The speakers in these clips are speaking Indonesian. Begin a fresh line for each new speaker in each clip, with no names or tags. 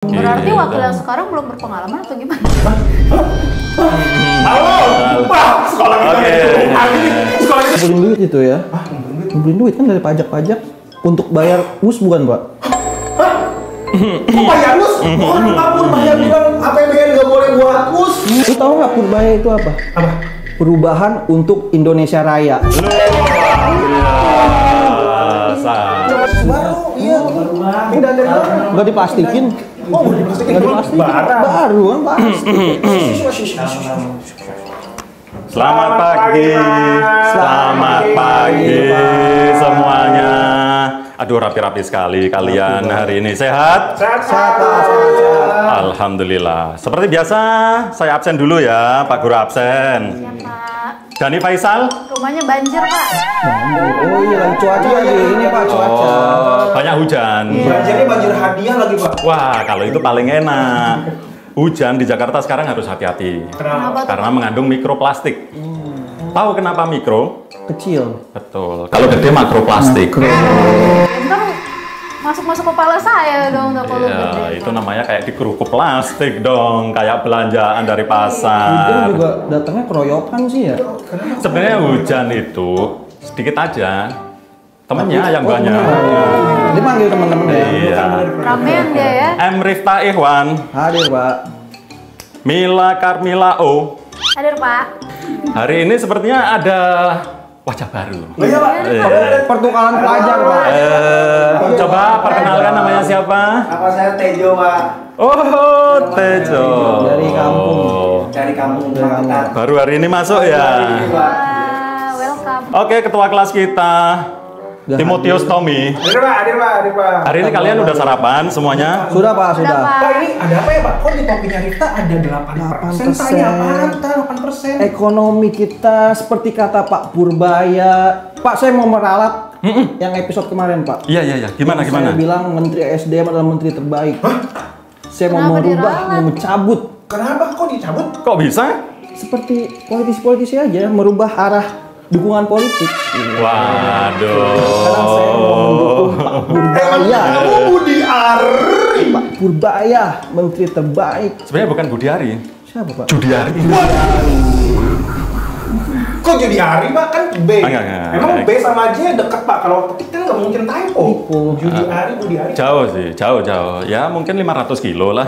Berarti wakil yang sekarang belum berpengalaman atau gimana?
Halo, Pak, sekolah kita sekolah kita
Ngumpulin duit itu ya? Ngumpulin duit kan dari pajak-pajak untuk bayar US bukan, Pak?
kok bayar US? Bukan apapun bayar bilang APBN nggak boleh buat US.
Lu tahu nggak Purbaya itu apa?
Apa?
Perubahan untuk Indonesia Raya.
Baru, iya. Ini dari mana?
Nggak diplastikin.
Oh, udah diplastikin
Nggak
dulu.
diplastikin.
Barang.
Baru kan plastik.
Selamat pagi, selamat pagi semuanya. Aduh, rapi-rapi sekali kalian hari ini. Sehat?
Sehat.
Alhamdulillah. Seperti biasa, saya absen dulu ya, Pak Guru absen.
Ya Pak,
Dani Faisal?
rumahnya banjir Pak.
Oh iya, lagi cuaca lagi. Ini Pak cuaca.
Oh, banyak hujan.
Banjirnya banjir hadiah lagi, Pak.
Wah, kalau itu paling enak. Hujan di Jakarta sekarang harus hati-hati.
Kenapa tuh?
Karena mengandung mikroplastik. Tahu kenapa mikro?
Kecil.
Betul. Kalau gede makroplastik.
Ntar masuk kepala saya dong kalau
Ya,
gede.
itu namanya kayak dikerupuk plastik dong, kayak belanjaan dari
Hujan
pasar.
juga datangnya keroyokan sih ya.
Sebenarnya hujan itu sedikit aja, temennya yang banyak.
Dia panggil teman-teman ya.
Iya.
Ramean dia ya.
M. Rifta Ikhwan,
Hadir Pak.
Mila Karmila O.
Hadir Pak.
Hari ini sepertinya ada wajah baru.
Oh iya, Pak.
Pertukaran pelajar Pak.
Coba perkenalkan namanya siapa?
Apa saya Tejo, Pak?
Oh, Tejo.
Dari kampung.
Dari kampung Magetan.
Baru hari ini masuk ya.
Wah, welcome.
Oke, ketua kelas kita, Timotius Tommy.
Hadir, Pak.
Hari ini kalian udah sarapan semuanya?
Sudah Pak, sudah.
Pak, ini ada apa ya, Pak? Kok di topinya Rifta ada 8%? Tanya apaan, 8%?
Ekonomi kita seperti kata Pak Purbaya. Pak, saya mau meralat yang episode kemarin Pak.
Iya. Gimana?
Saya bilang Menteri SDM adalah menteri terbaik. Saya mau
Kenapa
merubah,
diralat?
mau mencabut.
Kenapa kok dicabut?
Kok bisa?
Seperti politisi-politisi aja, merubah arah dukungan politik. Sekarang saya mau mendukung Pak
Waduh.
Purbaya.
Kamu Budi Ari.
Pak Purbaya, menteri terbaik.
Sebenarnya bukan Budiari,
Siapa Pak?
Judiari.
Kok jadi Ari, Pak? Kan B.
Enggak.
Emang B sama J deket, Pak. Kalau ketik kan nggak mungkin typo.
Typo.
Judi Ari, Budi Ari.
Jauh sih, jauh. Ya mungkin 500 kilo lah.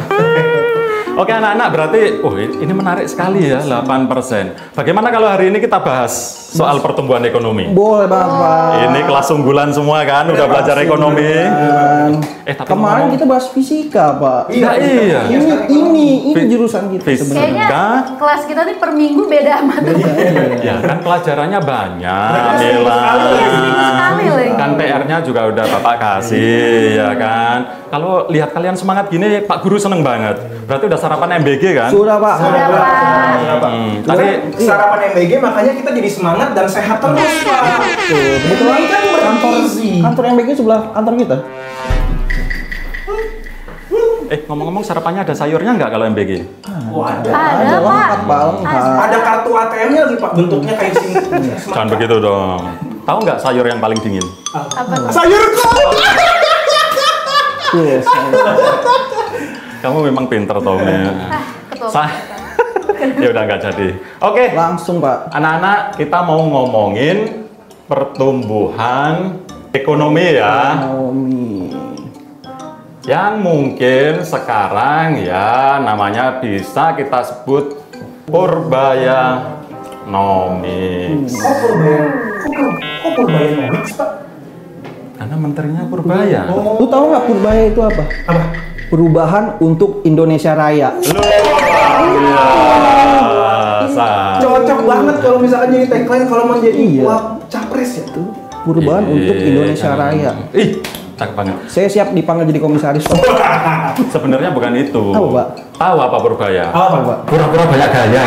Oke anak-anak, berarti ini menarik sekali ya, 8%. Bagaimana kalau hari ini kita bahas soal pertumbuhan ekonomi?
Boleh Bapak.
Ini kelas unggulan semua kan, udah belajar ekonomi. Tapi
Kemarin kita bahas fisika Pak.
Iya.
Ini jurusan kita
Fisika.
sebenarnya.
Kayaknya kelas kita nih per minggu beda mata.
Ya kan pelajarannya banyak, Mila.
Iya, seminggu sekali lagi.
Kan PR-nya juga udah Bapak kasih, ya kan. Kalau lihat kalian semangat gini, Pak Guru seneng banget. Berarti udah sarapan MBG kan?
Sudah Pak.
Sudah Pak.
Tadi
Sarapan MBG makanya kita jadi semangat dan sehat terus, Pak.
Kebetulan
Ini kan bergizi.
kantor MBG sebelah kantor kita.
ngomong-ngomong sarapannya ada sayurnya nggak kalau MBG?
Ada Pak.
lengkap Pak, lengkap.
Ada kartu ATM-nya lagi, Pak. Bentuknya kayak sini.
Jangan begitu dong. Tahu nggak sayur yang paling dingin?
Apa tuh?
Sayur kok.
Yes.
Kamu memang pinter Tommy.
Ketua.
Ya udah nggak jadi. Oke,
Langsung Pak.
anak-anak kita mau ngomongin pertumbuhan ekonomi ya.
Ekonomi.
Yang mungkin sekarang ya namanya bisa kita sebut Purbayanomics.
Kok Purbayanomics, Pak?
Karena menterinya Purbaya.
Lu tahu nggak Purbaya itu apa?
Apa?
Perubahan untuk Indonesia Raya.
Biasa.
Cocok banget kalau misalkan jadi tagline kalau mau jadi
Iya.
capres ya.
Itu perubahan untuk Indonesia Raya.
Ih, cakep banget.
Saya siap dipanggil jadi komisaris Pak.
Sebenarnya bukan itu.
Tahu, Pak?
Tahu apa Purbaya?
Apa, Pak?
Pura-pura banyak gaya.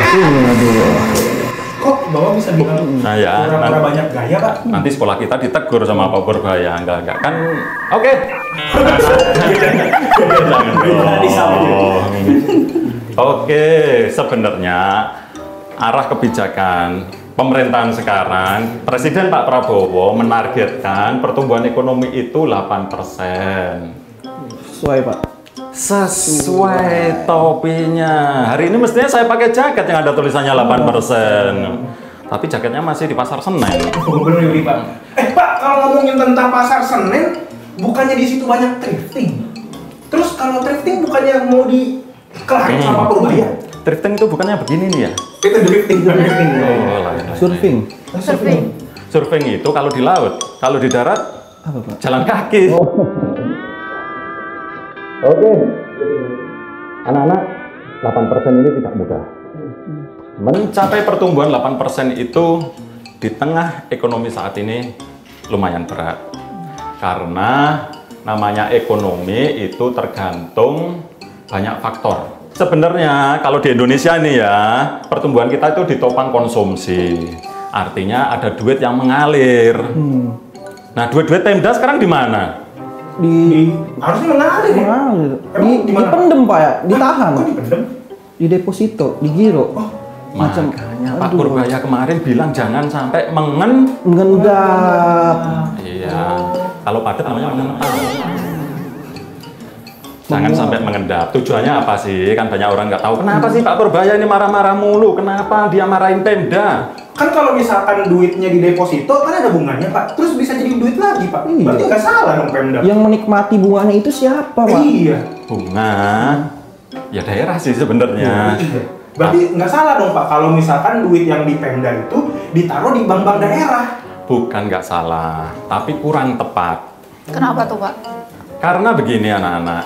Kok Bapak bisa bilang
Nah ya,
pura-pura banyak gaya, Pak?
nanti sekolah kita ditegur sama Pak Purbaya. Enggak kan? Oke. Jangan dong. Oke, sebenarnya arah kebijakan pemerintahan sekarang, Presiden Pak Prabowo menargetkan pertumbuhan ekonomi itu 8%.
Sesuai Pak.
Sesuai topinya. Hari ini mestinya saya pakai jaket yang ada tulisannya 8%. Tapi jaketnya masih di Pasar Senen.
Bener nih, Pak. Pak, kalau ngomongin tentang Pasar Senen, bukannya di situ banyak thrifting? Terus kalau thrifting bukannya mau dikelarin sama Purbaya?
Thrifting itu bukannya begini nih ya?
Itu drifting.
Oh, lain.
Surfing.
Surfing itu kalau di laut, kalau di darat
Apa, Pak?
jalan kaki. Oke, anak-anak, 8% ini tidak mudah. Mencapai pertumbuhan 8% itu di tengah ekonomi saat ini lumayan berat. Karena namanya ekonomi itu tergantung banyak faktor. Sebenarnya kalau di Indonesia nih ya, pertumbuhan kita itu ditopang konsumsi. Artinya ada duit yang mengalir. Nah, duit-duit Pemda sekarang di mana?
Harusnya mengalir ya?
Dipendem Pak ya, ditahan.
Kok dipendem?
Di deposito, di giro. Macam
Makanya Pak Purbaya kemarin bilang jangan sampai
mengendap.
Iya, kalau padat namanya mengendap. Jangan sampai mengendap. Tujuannya apa sih? Kan banyak orang nggak tahu. Kenapa sih Pak Purbaya ini marah-marah mulu? Kenapa dia marahin Pemda?
Kan kalau misalkan duitnya di deposito kan ada bunganya, Pak. Terus bisa jadi duit lagi, Pak.
Iya.
Berarti nggak salah dong Pemda.
Yang menikmati bunganya itu siapa, Pak?
Iya.
Bunga, ya daerah sih sebenarnya.
Iya. Berarti nggak salah dong, Pak. Kalau misalkan duit yang di Pemda itu ditaruh di bank-bank daerah.
Bukan nggak salah, tapi kurang tepat.
Kenapa tuh, Pak?
Karena begini anak-anak,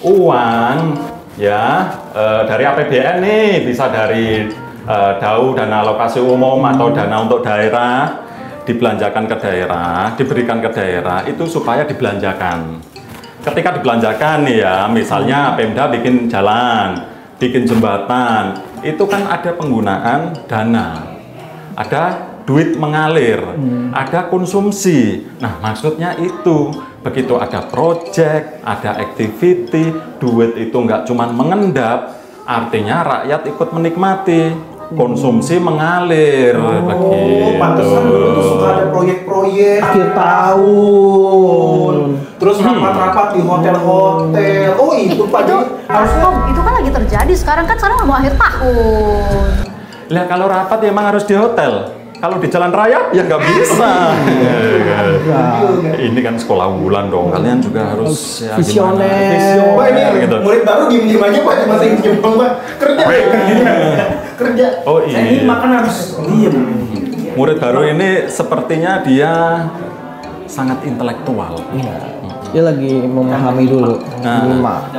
uang ya dari APBN nih, bisa dari DAU, dana alokasi umum atau dana untuk daerah, dibelanjakan ke daerah, diberikan ke daerah itu supaya dibelanjakan. Ketika dibelanjakan nih ya, misalnya Pemda bikin jalan, bikin jembatan, itu kan ada penggunaan dana, ada duit mengalir, ada konsumsi. Nah, maksudnya itu begitu ada project, ada activity, duit itu nggak cuma mengendap, artinya rakyat ikut menikmati, konsumsi mengalir. Begitu.
Pantesan dulu tuh suka ada proyek-proyek
Akhir tahun.
Terus rapat-rapat di hotel-hotel. Oh itu Pak,
Itu,
jadi harusnya
itu kan lagi terjadi sekarang kan mau akhir tahun.
Lah kalau rapat ya emang harus di hotel. Kalau di jalan raya ya nggak bisa. Ini kan sekolah unggulan dong. Kalian juga harus ya,
Visioner.
gimana?
Pak, ini
gitu.
murid baru diem-diem aja Pak, cuma saya diem doang Pak. Kerja. Kerja.
Oh,
Saya ini
iya.
makan harus diem.
Murid baru ini sepertinya dia sangat intelektual.
Iya. Dia lagi memahami dulu.
Nah,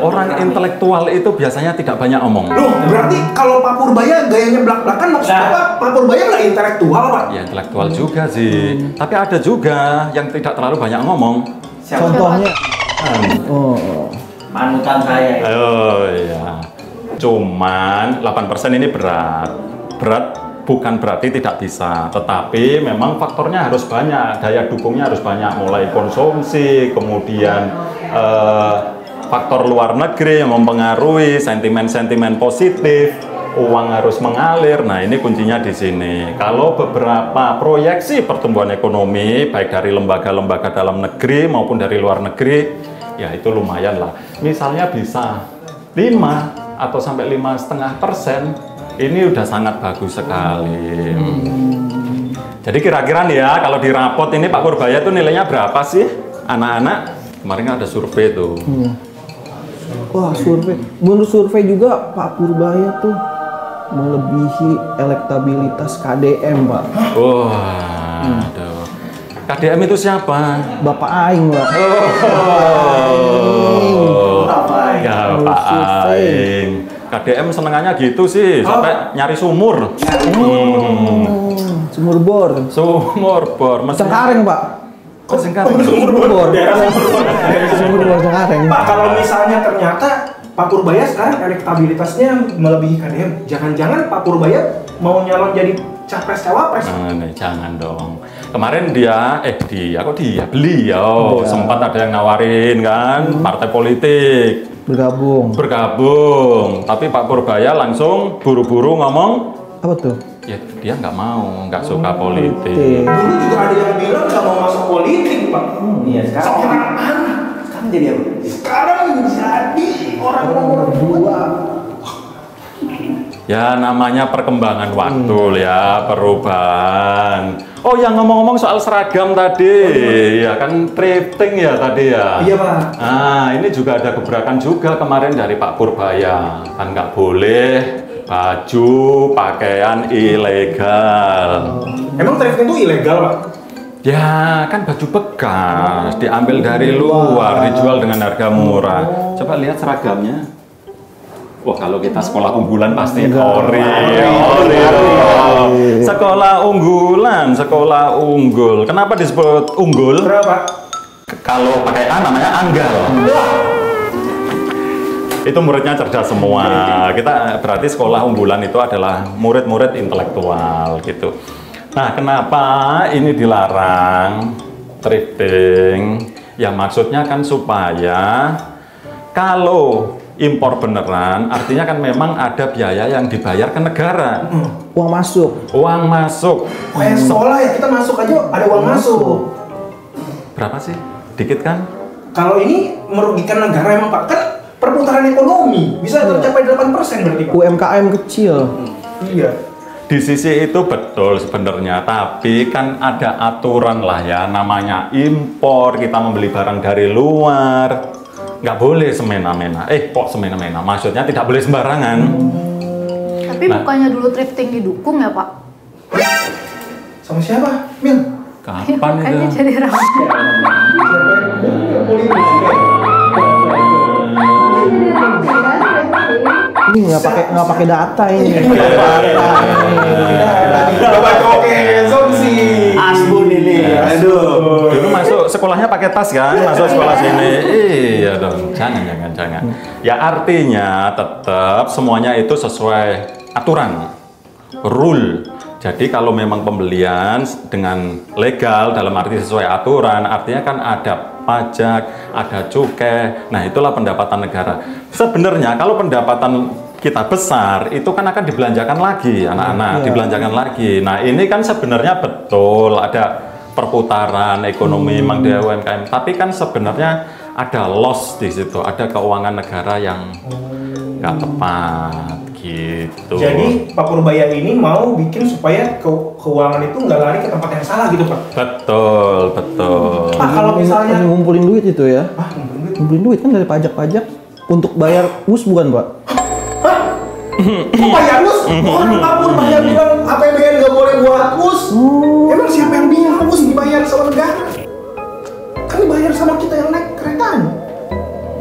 orang intelektual itu biasanya tidak banyak omong.
Loh, berarti kalau Pak Purbaya gayanya belak-belakan maksudnya Pak Purbaya nggak intelektual Pak?
Ya intelektual juga sih. Tapi ada juga yang tidak terlalu banyak ngomong.
Contohnya, oh,
Manutan saya.
Oh iya. Cuman 8% ini berat. Berat bukan berarti tidak bisa, tetapi memang faktornya harus banyak, daya dukungnya harus banyak, mulai konsumsi, kemudian faktor luar negeri yang mempengaruhi sentimen-sentimen positif, uang harus mengalir. Nah, ini kuncinya di sini. Kalau beberapa proyeksi pertumbuhan ekonomi, baik dari lembaga-lembaga dalam negeri maupun dari luar negeri, ya itu lumayan lah. Misalnya bisa 5 atau sampai 5,5%. Ini udah sangat bagus sekali. Jadi kira-kira nih ya, kalau di rapot ini Pak Purbaya itu nilainya berapa sih, anak-anak? Kemarin kan ada survei tuh.
wah survei. Menurut survei juga Pak Purbaya tuh melebihi elektabilitas KDM, Pak.
Wah, aduh. KDM itu siapa?
Bapak Aing, Pak.
Oh, ya Pak
survei.
Aing. KDM senengannya gitu sih, sampai nyari sumur.
Sumur bor.
Sumur bor.
Cengkareng, Pak.
Oh, Cengkareng.
Sumur bor. Sumur bor Cengkareng.
Pak, kalau misalnya ternyata Pak Purbaya sekarang elektabilitasnya melebihi KDM, jangan-jangan Pak Purbaya mau nyalon jadi capres-cawapres?
Jangan dong. Kemarin beliau sempat ada yang nawarin kan, partai politik.
Bergabung.
Tapi Pak Purbaya langsung buru-buru ngomong,
Apa tuh?
ya dia nggak mau, nggak suka politik.
Dulu juga ada yang bilang nggak mau masuk politik, Pak.
Iya, sekarang
Sekarang
jadi apa?
sekarang jadi orang nomor 2.
Ya namanya perkembangan waktu ya, perubahan. Oh yang ngomong-ngomong soal seragam tadi, ya kan thrifting ya tadi ya.
Iya Pak.
Nah ini juga ada gebrakan juga kemarin dari Pak Purbaya, kan nggak boleh baju pakaian ilegal.
Emang thrifting itu ilegal Pak?
Ya kan baju bekas diambil dari luar, dijual dengan harga murah. Coba lihat seragamnya. Wah kalau kita sekolah unggulan pasti ori. Sekolah unggulan, sekolah unggul. Kenapa disebut unggul?
Berapa?
Kalau pakai A namanya Anggal. Itu muridnya cerdas semua. Kita berarti sekolah unggulan itu adalah murid-murid intelektual gitu. Nah, kenapa ini dilarang thrifting? Ya maksudnya kan supaya kalau impor beneran, artinya kan memang ada biaya yang dibayar ke negara.
Uang masuk.
Uang masuk.
Kayak sekolah ya, kita masuk aja ada uang masuk.
Berapa sih? Dikit kan?
Kalau ini merugikan negara emang Pak, kan perputaran ekonomi bisa tercapai 8% berarti Pak.
UMKM kecil.
Iya.
Di sisi itu betul sebenarnya, tapi kan ada aturan lah ya, namanya impor, kita membeli barang dari luar, nggak boleh semena-mena. Kok semena-mena? Maksudnya tidak boleh sembarangan.
Tapi bukannya dulu thrifting didukung ya Pak?
Sama siapa? Mil?
Ya,
Kapan
makanya
itu?
jadi ramai.
Ini nggak pakai data ini.
Bapak oke, Zonsi.
Asbun ini. Aduh.
Dulu masuk sekolahnya pakai tas kan, masuk sekolah sini. Iya dong, jangan. Ya artinya tetap semuanya itu sesuai aturan, rule. Jadi kalau memang pembelian dengan legal dalam arti sesuai aturan, artinya kan ada pajak, ada cukai. Nah itulah pendapatan negara. Sebenarnya kalau pendapatan kita besar, itu kan akan dibelanjakan lagi anak-anak, dibelanjakan lagi. Nah ini kan sebenarnya betul ada perputaran ekonomi memang di UMKM, tapi kan sebenarnya ada loss di situ, ada keuangan negara yang nggak tepat gitu.
Jadi Pak Purbaya ini mau bikin supaya keuangan itu nggak lari ke tempat yang salah gitu Pak.
Betul.
Pak kalau misalnya
ngumpulin duit itu ya. Ngumpulin duit kan dari pajak-pajak untuk bayar US bukan Pak?
kok bayar US? Orang Pak Purbaya bilang APBN nggak boleh buat US. Emang siapa yang bilang US dibayar sama negara? Kan dibayar sama kita yang naik keretanya.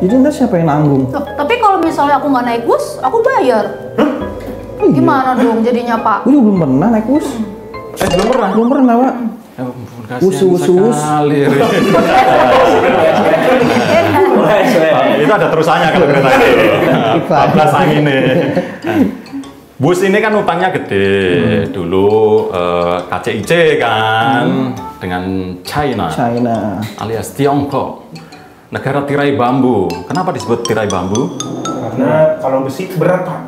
Jadi ntar siapa yang nanggung?
Loh, tapi kalau misalnya aku nggak naik bus, aku bayar. Gimana dong jadinya Pak?
Gue juga belum pernah naik US.
Belum pernah.
Belum pernah Pak.
Ya ampun, kasihan
Us.
sekali, Ri. Itu ada terusannya kalau kereta itu. 14 angin nih. Bus ini kan utangnya gede. Dulu KCIC kan dengan China alias Tiongkok. Negara tirai bambu. Kenapa disebut tirai bambu?
Karena kalau besi berat Pak.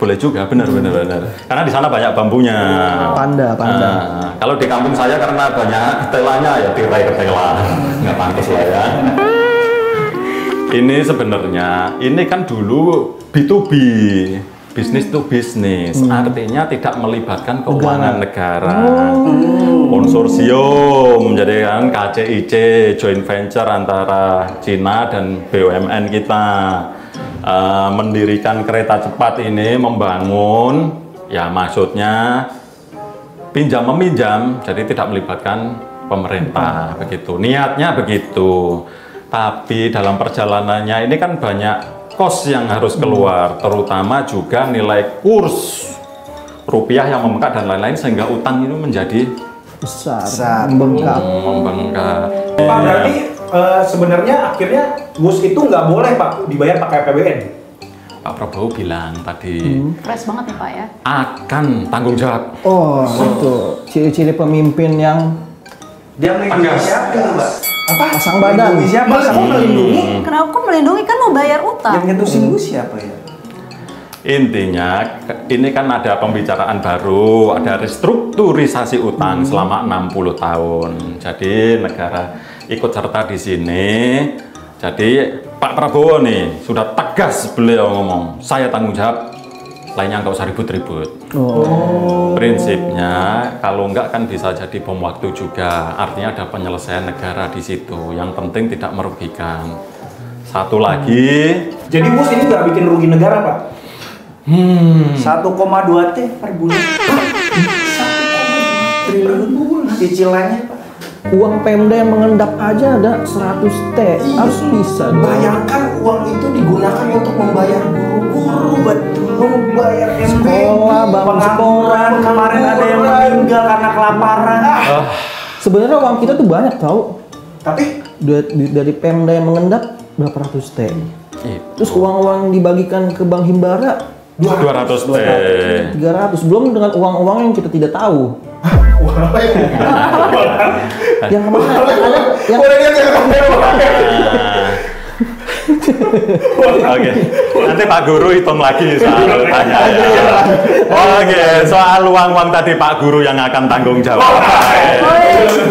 Boleh juga, benar. Karena di sana banyak bambunya.
Panda.
Kalau di kampung saya karena banyak ketelanya ya tirai ketela, nggak pantas lah ya. Ini sebenarnya, ini kan dulu B2B, bisnis to bisnis, artinya tidak melibatkan keuangan negara. Konsorsium, jadi kan KCIC, joint venture antara Cina dan BUMN kita. Mendirikan kereta cepat ini, membangun, ya maksudnya pinjam meminjam, jadi tidak melibatkan pemerintah, begitu. Niatnya begitu. Tapi dalam perjalanannya ini kan banyak kos yang harus keluar, terutama juga nilai kurs rupiah yang membengkak dan lain-lain, sehingga utang itu menjadi
besar. Membengkak.
Pak berarti sebenarnya akhirnya bus itu nggak boleh Pak dibayar pakai APBN.
Pak Prabowo bilang tadi
Fresh banget nih Pak ya.
akan tanggung jawab.
Oh, itu ciri-ciri pemimpin yang
Dia melindungi siapa Mbak?
Apa?
pasang badan.
Melindungi siapa?
Melindungi?
Kenapa kok melindungi kan mau bayar utang?
Yang ngetusin lu siapa ya?
Intinya ini kan ada pembicaraan baru, ada restrukturisasi utang selama 60 tahun. Jadi negara ikut serta di sini. Jadi Pak Prabowo nih sudah tegas beliau ngomong, saya tanggung jawab, lainnya nggak usah ribut-ribut. Prinsipnya kalau nggak kan bisa jadi bom waktu juga. Artinya ada penyelesaian negara di situ. Yang penting tidak merugikan. Satu lagi.
Jadi bos ini nggak bikin rugi negara, Pak?
1,2 T per bulan. 1,2 triliun bulan cicilannya, Pak.
Uang Pemda yang mengendap aja ada 100 T. Harus bisa.
Bayangkan uang itu digunakan untuk membayar guru-guru, betul, membayar
Sekolah, bangun
Pengangguran, kemarin ada yang meninggal karena kelaparan.
Sebenarnya uang kita tuh banyak tau.
Tapi
Dari Pemda yang mengendap berapa ratus T.
Itu.
Terus uang-uang yang dibagikan ke Bank Himbara
200 T.
300. Belum dengan uang-uang yang kita tidak tahu.
uang apa ya?
Yang kemana? Yang
Boleh lihat ya?
Oke, nanti Pak Guru hitung lagi soal tanya. Oke, soal uang-uang tadi Pak Guru yang akan tanggung jawab.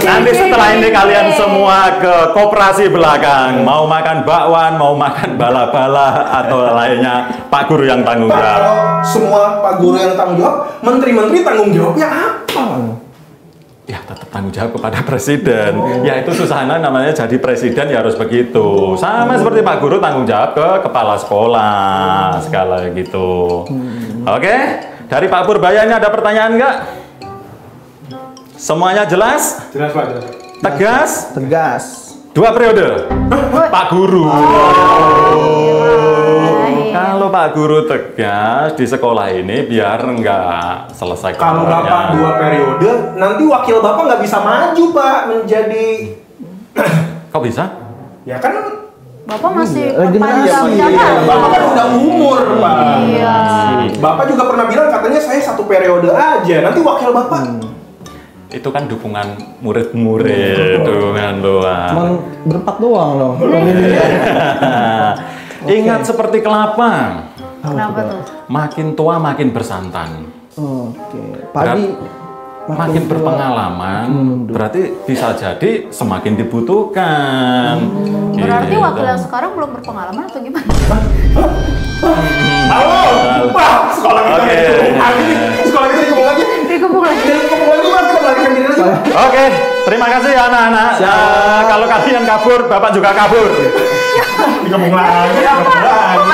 Nanti setelah ini kalian semua ke koperasi belakang, mau makan bakwan, mau makan bala-bala atau lainnya, Pak Guru yang tanggung
Pak,
jawab.
kalau semua Pak Guru yang tanggung jawab, menteri-menteri tanggung jawabnya apa?
Ya tetap tanggung jawab kepada presiden. Ya itu susahnya namanya jadi presiden ya harus begitu. Sama seperti Pak Guru tanggung jawab ke kepala sekolah segala gitu. Oke, dari Pak Purbaya ini ada pertanyaan nggak? Semuanya jelas?
Jelas Pak, jelas.
Tegas?
tegas.
2 periode. Pak Guru. Kalau Pak Guru tegas di sekolah ini biar nggak selesai
Kalau
kotornya.
Bapak 2 periode, nanti wakil Bapak nggak bisa maju Pak menjadi.
Kok bisa?
Ya kan
Bapak masih
regenerasi.
perpanjang
Iya,
jabatan.
Bapak kan udah umur, Pak.
Iya.
Bapak juga pernah bilang katanya saya 1 periode aja. Nanti wakil Bapak.
Itu kan dukungan murid-murid, dukungan doang.
Cuman berempat doang loh.
Ingat seperti kelapa,
Kenapa tuh?
makin tua makin bersantan.
Oke. Padi
Makin
tua,
berpengalaman,
mundur.
berarti bisa jadi semakin dibutuhkan.
Berarti
Gitu.
wakil yang sekarang belum berpengalaman atau gimana?
Halo, Pak. Sekolah kita
Oke.
dikepung lagi nih. Sekolah kita dikepung lagi.
Dikepung lagi.
Dikepung lagi Pak, kita melarikan diri lagi.
Oke, terima kasih anak-anak. Kalau kalian kabur, Bapak juga kabur.
Dikepung lagi, dikepung lagi.